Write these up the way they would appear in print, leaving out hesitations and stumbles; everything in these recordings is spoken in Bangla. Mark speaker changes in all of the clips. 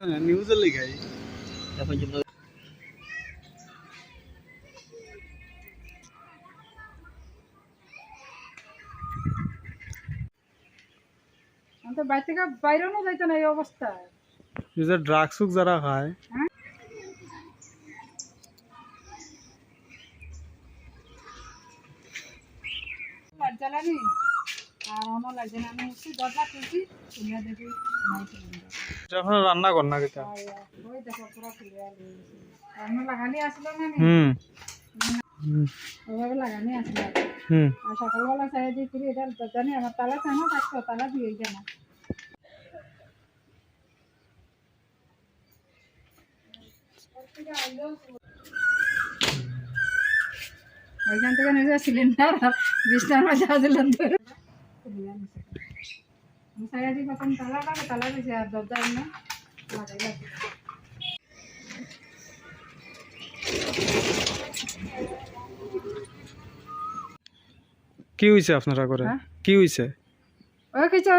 Speaker 1: নিউজের লিগাই
Speaker 2: তো বাইরে থেকে বাইরেও যাইতো না এই অবস্থায়।
Speaker 1: যে ড্রাগস যারা খায়
Speaker 2: জ্বালানি আর আমার লাগছে না, আমি উঠছি দরজা খুলছি খুলে দেখি নাই সিলিন্ডার।
Speaker 1: যখন রান্না কর না কিতা
Speaker 2: ওই দেখো পুরো ক্লিয়ার হয়ে গেছে। রান্না লাগানি আসলো না ওইভাবে লাগানি আসলো। আর সকালবেলা চাই দিয়ে ফিরে এটা দরজা নিয়ে আমার তালা চানো থাকতো, তালা দিয়ে যায় না। ওইখান থেকে নিজে সিলিন্ডার বিছনার মধ্যে আসলেন ধরে আমি সাইয়া দিই প্রথম তালাটাকে তালা দিয়েছি আর দরজা এনে লাগাইলাম।
Speaker 1: কি হইছে আপনারা করে কি হইছে?
Speaker 2: ওই কিছু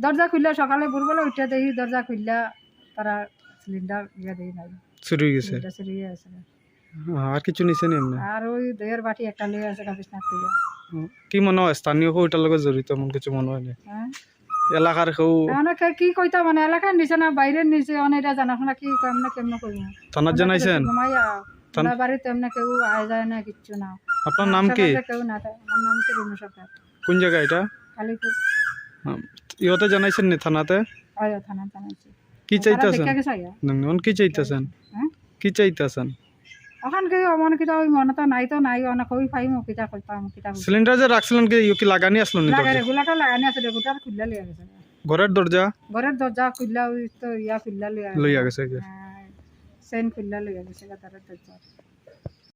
Speaker 2: দরজা খুললা সকালে ভোরবেলা উঠে দেখি দরজা খুললা তারা সিলিন্ডার ইয়ে দেই নাই,
Speaker 1: চুরি হয়ে গেছে।
Speaker 2: চুরি হয়ে আছে।
Speaker 1: আর কিছু নিছে নি এমনি?
Speaker 2: আর ওই দইয়ের বাটি একটা লয়ে আছে বিছনার থেকে।
Speaker 1: কি মনে হয় স্থানীয় কেউ এটার লগত জড়িত এমন কিছু মনে হয় না? এলাকার কেউ
Speaker 2: অনেকে কি কইতা মানে এলাকার নিচে না বাইরের নিচে অনেকটা জানাশোনা কি কেমনে কেমনে করবো
Speaker 1: থানাত জানাইছেন?
Speaker 2: ঘুমাইয়া বাড়িতে এমনি কেউ আয় যায় না, কিচ্ছু না।
Speaker 1: আপনার নাম কি?
Speaker 2: কেউ না, আমার নাম হচ্ছে রুনু সরকার।
Speaker 1: কোন জায়গা এটা?
Speaker 2: কালীপুর।
Speaker 1: ইহতে জানাইছেন নি থানাতে?
Speaker 2: থানা জানাইছি।
Speaker 1: কি চাইতেছেন? কি চাইতেছেন? কি চাইতেছেন?
Speaker 2: এখন কি মনে কিটা ওই মনে তো নাই অনেক ওই পাইমু কিটা কইতাম কিটা
Speaker 1: সিলিন্ডার যে রাখছিলেন কি লাগানি আসলো নি?
Speaker 2: রেগুলারটা লাগানি আছে, রেগুলার খুললা লিয়া গেছে।
Speaker 1: ঘরের দরজা
Speaker 2: খুললা ওই তো ইয়া খুললা
Speaker 1: লইয়া গেছে।
Speaker 2: সেন খুললা লিয়া গেছে তার দরজা।